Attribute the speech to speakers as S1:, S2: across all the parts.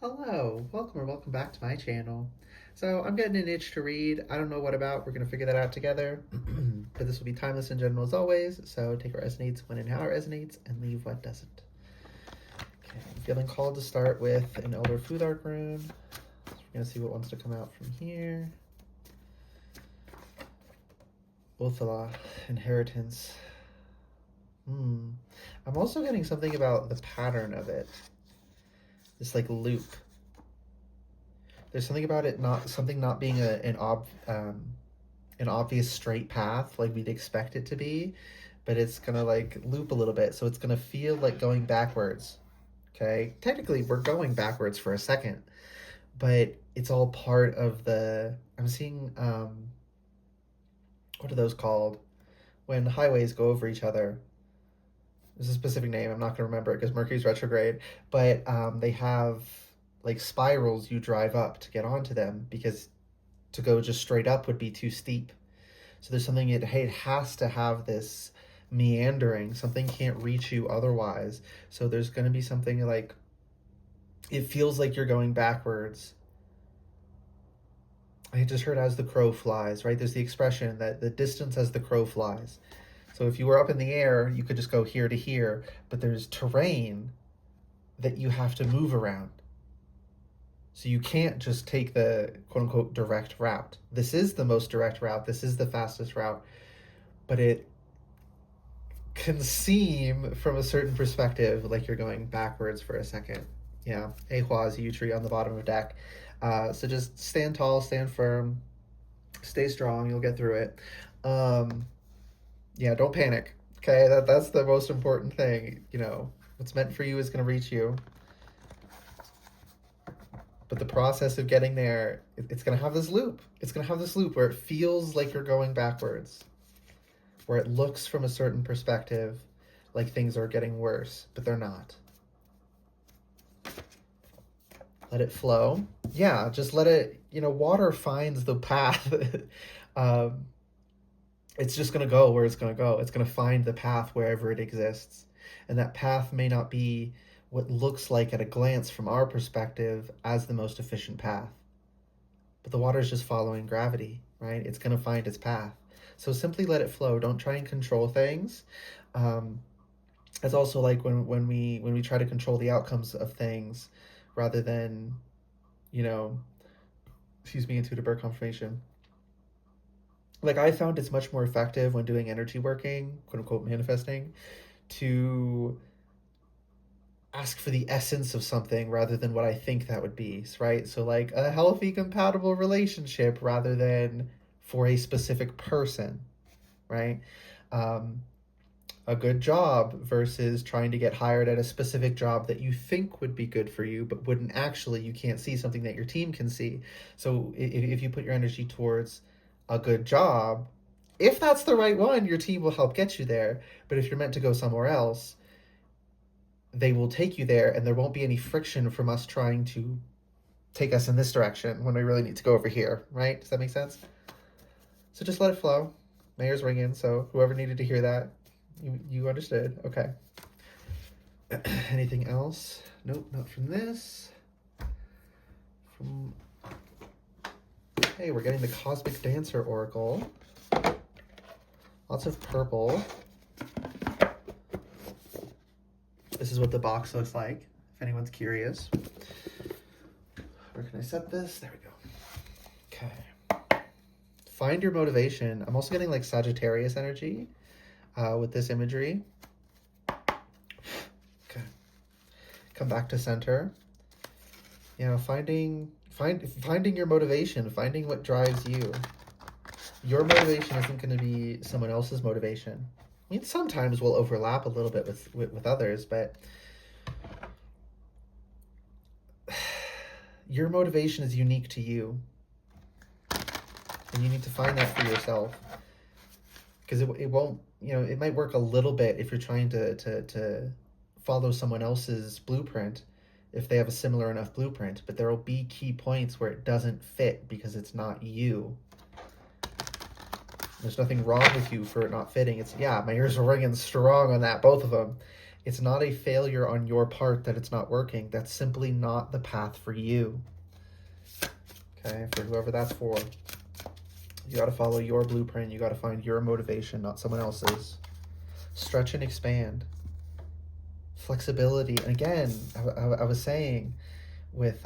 S1: Hello, welcome or welcome back to my channel. So I'm getting an itch to read. I don't know what about. We're going to figure that out together. But this will be timeless and general as always. So take what resonates when and how it resonates and leave what doesn't. Okay, I'm feeling called to start with an Elder Futhark rune. So we're going to see what wants to come out from here. Othala, Inheritance. I'm also getting something about the pattern of it. This like loop. There's something about it not being an obvious straight path like we'd expect it to be, but it's gonna like loop a little bit, so it's gonna feel like going backwards. Okay, technically we're going backwards for a second, but it's all part of the. I'm seeing what are those called when highways go over each other? There's a specific name. I'm not gonna remember it because Mercury's retrograde, but they have like spirals you drive up to get onto them because to go just straight up would be too steep. So there's something it has to have this meandering. Something can't reach you otherwise. So there's going to be something like it feels like you're going backwards. I just heard as the crow flies, right? There's the expression that the distance as the crow flies. So if you were up in the air, you could just go here to here, but there's terrain that you have to move around. So you can't just take the quote unquote direct route. This is the most direct route. This is the fastest route. But it can seem from a certain perspective like you're going backwards for a second. Yeah. Ehwa's yew tree on the bottom of deck. So just stand tall, stand firm, stay strong. You'll get through it. Yeah, don't panic. Okay, that's the most important thing. You know, what's meant for you is going to reach you. But the process of getting there, it's going to have this loop. It's going to have this loop where it feels like you're going backwards, where it looks from a certain perspective like things are getting worse, but they're not. Let it flow. Yeah, just let it, water finds the path. It's just going to go where it's going to go. It's going to find the path wherever it exists. And that path may not be what looks like at a glance from our perspective as the most efficient path. But the water is just following gravity, right? It's going to find its path. So simply let it flow. Don't try and control things. It's also like when we try to control the outcomes of things rather than, intuitive birth confirmation. Like I found it's much more effective when doing energy working, quote unquote manifesting, to ask for the essence of something rather than what I think that would be, right? So like a healthy, compatible relationship rather than for a specific person, right? A good job versus trying to get hired at a specific job that you think would be good for you, but wouldn't actually. You can't see something that your team can see. So if you put your energy towards a good job, if that's the right one, your team will help get you there. But if you're meant to go somewhere else, they will take you there and there won't be any friction from us trying to take us in this direction when we really need to go over here, right? Does that make sense? So just let it flow. Mayor's ringing, so whoever needed to hear that, you understood. Okay. Anything else? Nope, not from this. Hey, we're getting the Cosmic Dancer Oracle. Lots of purple. This is what the box looks like, if anyone's curious. Where can I set this? There we go. Okay. Find your motivation. I'm also getting like Sagittarius energy with this imagery. Okay. Come back to center. Finding your motivation, finding what drives you. Your motivation isn't going to be someone else's motivation. I mean, sometimes we'll overlap a little bit with others, but your motivation is unique to you. And you need to find that for yourself. Because it won't, it might work a little bit if you're trying to follow someone else's blueprint, if they have a similar enough blueprint, but there will be key points where it doesn't fit because it's not you. There's nothing wrong with you for it not fitting. My ears are ringing strong on that, both of them. It's not a failure on your part that it's not working. That's simply not the path for you. Okay, for whoever that's for. You got to follow your blueprint. You got to find your motivation, not someone else's. Stretch and expand. Flexibility. And again, I was saying with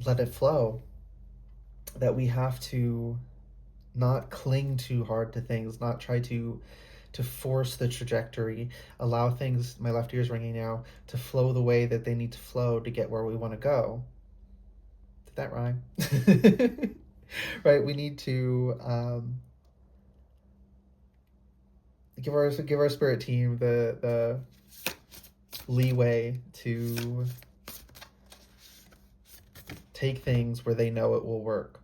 S1: let it flow that we have to not cling too hard to things, not try to force the trajectory, allow things, my left ear's ringing now, to flow the way that they need to flow to get where we want to go. Did that rhyme? Right, we need to give our spirit team the leeway to take things where they know it will work,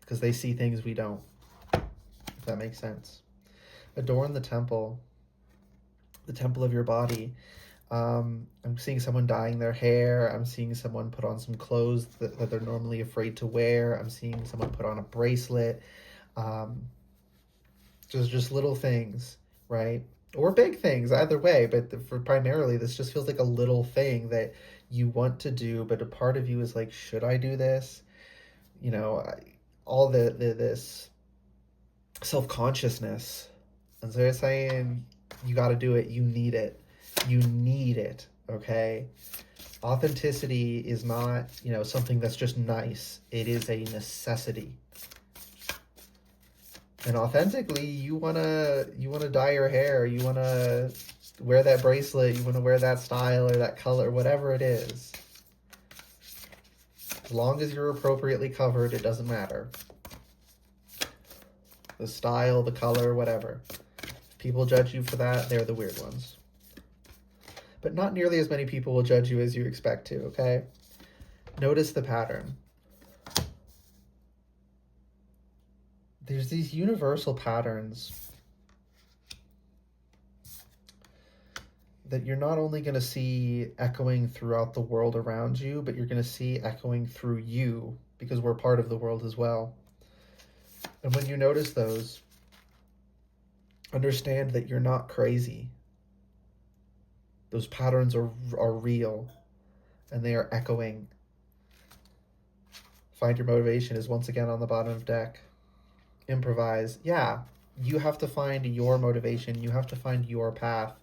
S1: because they see things we don't, if that makes sense. Adorn the temple of your body. I'm seeing someone dyeing their hair. I'm seeing someone put on some clothes that they're normally afraid to wear. I'm seeing someone put on a bracelet. Just little things, right? Or big things, either way. But for primarily, this just feels like a little thing that you want to do, but a part of you is like, should I do this? You know, all this self-consciousness. And so they're saying, you got to do it. You need it. You need it, okay? Authenticity is not, something that's just nice. It is a necessity. And authentically, you wanna dye your hair, you wanna wear that bracelet, you wanna wear that style or that color, whatever it is. As long as you're appropriately covered, it doesn't matter. The style, the color, whatever. If people judge you for that, they're the weird ones. But not nearly as many people will judge you as you expect to, okay? Notice the pattern. There's these universal patterns that you're not only going to see echoing throughout the world around you, but you're going to see echoing through you, because we're part of the world as well. And when you notice those, understand that you're not crazy. Those patterns are real, and they are echoing. Find your motivation is once again on the bottom of deck. Improvise. Yeah, you have to find your motivation. You have to find your path.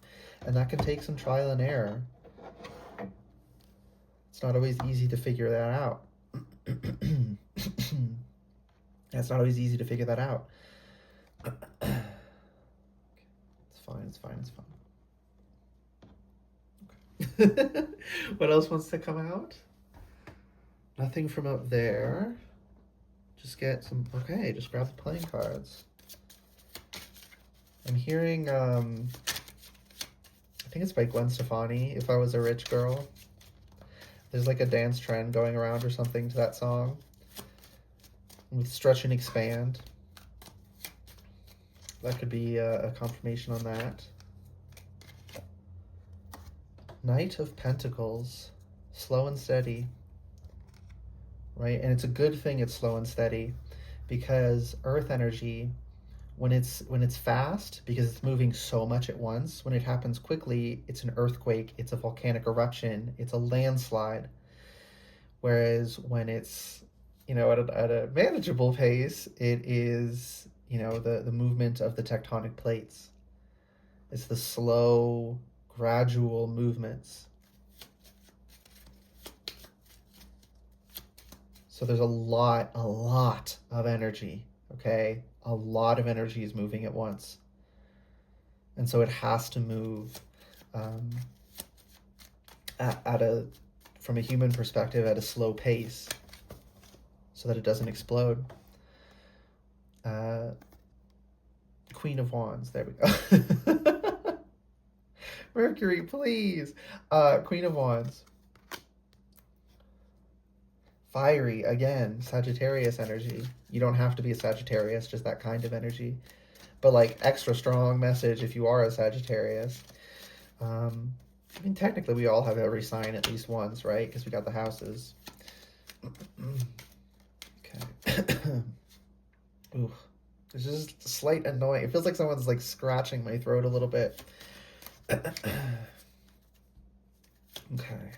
S1: And that can take some trial and error. It's not always easy to figure that out. It's not always easy to figure that out. It's fine, it's fine, it's fine. Okay. What else wants to come out? Nothing from up there. Just get some, okay, just grab the playing cards. I'm hearing, I think it's by Gwen Stefani, If I Was a Rich Girl. There's like a dance trend going around or something to that song. With stretch and expand. That could be a confirmation on that. Knight of Pentacles, slow and steady. Right? And it's a good thing it's slow and steady, because earth energy, when it's fast, because it's moving so much at once, when it happens quickly, it's an earthquake, it's a volcanic eruption, it's a landslide. Whereas when it's, at a manageable pace, it is, the movement of the tectonic plates. It's the slow, gradual movements. So there's a lot of energy, okay? A lot of energy is moving at once. And so it has to move from a human perspective, at a slow pace, so that it doesn't explode. Queen of Wands, there we go. Mercury, please. Queen of Wands. Fiery, again, Sagittarius energy. You don't have to be a Sagittarius, just that kind of energy. But like extra strong message if you are a Sagittarius. I mean, technically we all have every sign at least once, right? Because we got the houses. Okay. Ooh, there's just a slight annoying. It feels like someone's like scratching my throat a little bit. Okay.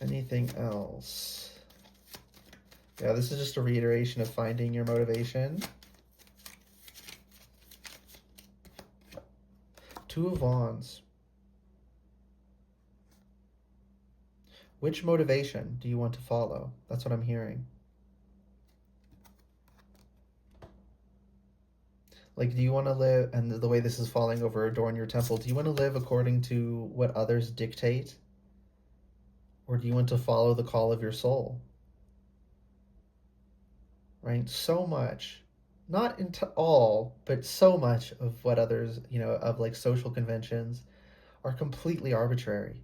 S1: Anything else? Yeah, this is just a reiteration of finding your motivation. Two of Wands. Which motivation do you want to follow? That's what I'm hearing. Like, do you want to live, and the way this is falling over a door in your temple, do you want to live according to what others dictate? Or do you want to follow the call of your soul? Right? So much, not into all, but so much of what others, of like social conventions are completely arbitrary.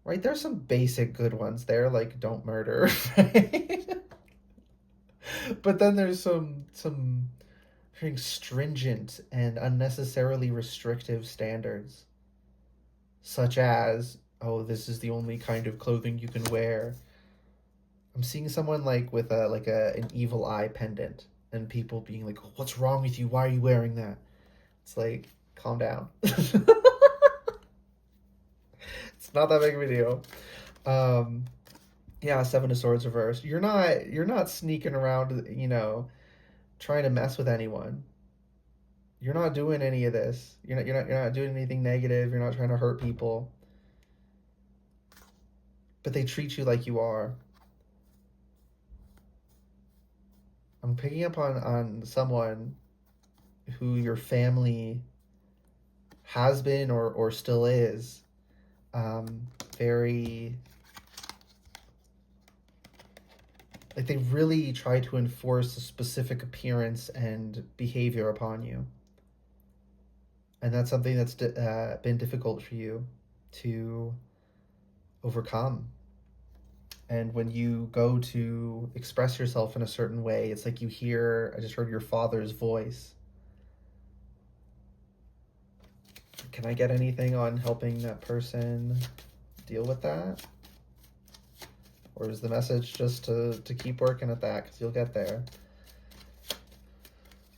S1: Right? There's some basic good ones there, like don't murder, right? But then there's some very stringent and unnecessarily restrictive standards, such as, oh, this is the only kind of clothing you can wear. I'm seeing someone like with an evil eye pendant, and people being like, "What's wrong with you? Why are you wearing that?" It's like, calm down. It's not that big of a deal. Yeah, Seven of Swords reversed. You're not sneaking around, trying to mess with anyone. You're not doing any of this. You're not doing anything negative. You're not trying to hurt people. But they treat you like you are. I'm picking up on someone who your family has been or still is very, like, they really try to enforce a specific appearance and behavior upon you. And that's something that's been difficult for you to overcome. And when you go to express yourself in a certain way, it's like I just heard your father's voice. Can I get anything on helping that person deal with that? Or is the message just to keep working at that, because you'll get there?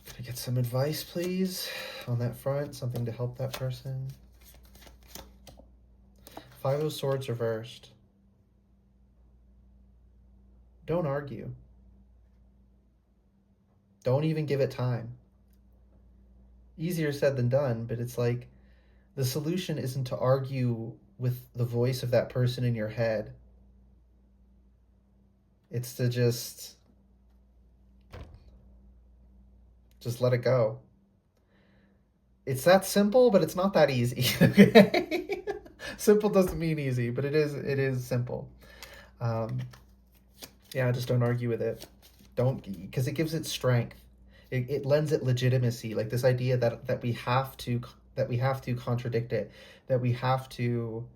S1: Can I get some advice, please, on that front? Something to help that person? Five of Swords reversed. Don't argue. Don't even give it time. Easier said than done, but it's like the solution isn't to argue with the voice of that person in your head. It's to just let it go. It's that simple, but it's not that easy. Okay? Simple doesn't mean easy, but it is simple. Yeah, just don't argue with it. Don't, because it gives it strength. It lends it legitimacy. Like this idea that we have to contradict it, that we have to,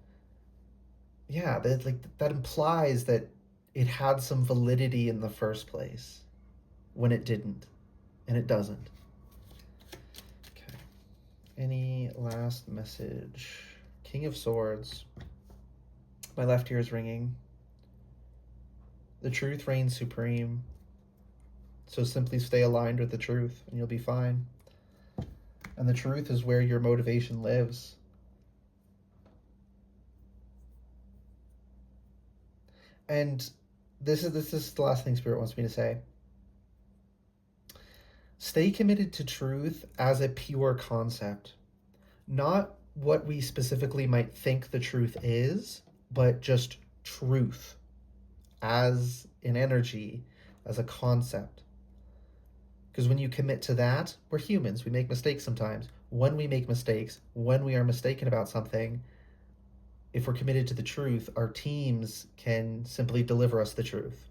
S1: yeah, that implies that it had some validity in the first place when it didn't, and it doesn't. Okay. Any last message? King of Swords. My left ear is ringing. The truth reigns supreme. So simply stay aligned with the truth and you'll be fine. And the truth is where your motivation lives. And this is the last thing Spirit wants me to say. Stay committed to truth as a pure concept. Not what we specifically might think the truth is, but just truth as an energy, as a concept. Because when you commit to that, we're humans. We make mistakes sometimes. When we make mistakes, when we are mistaken about something, if we're committed to the truth, our teams can simply deliver us the truth.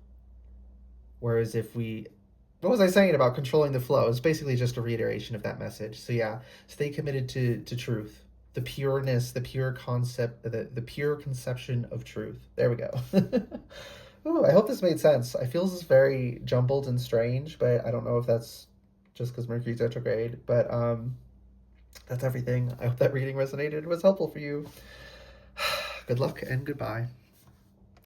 S1: Whereas if what was I saying about controlling the flow? It's basically just a reiteration of that message. So yeah, stay committed to truth. The pureness, the pure concept, the pure conception of truth. There we go. Ooh, I hope this made sense. I feel this is very jumbled and strange, but I don't know if that's just because Mercury's retrograde. But that's everything. I hope that reading resonated and was helpful for you. Good luck and goodbye.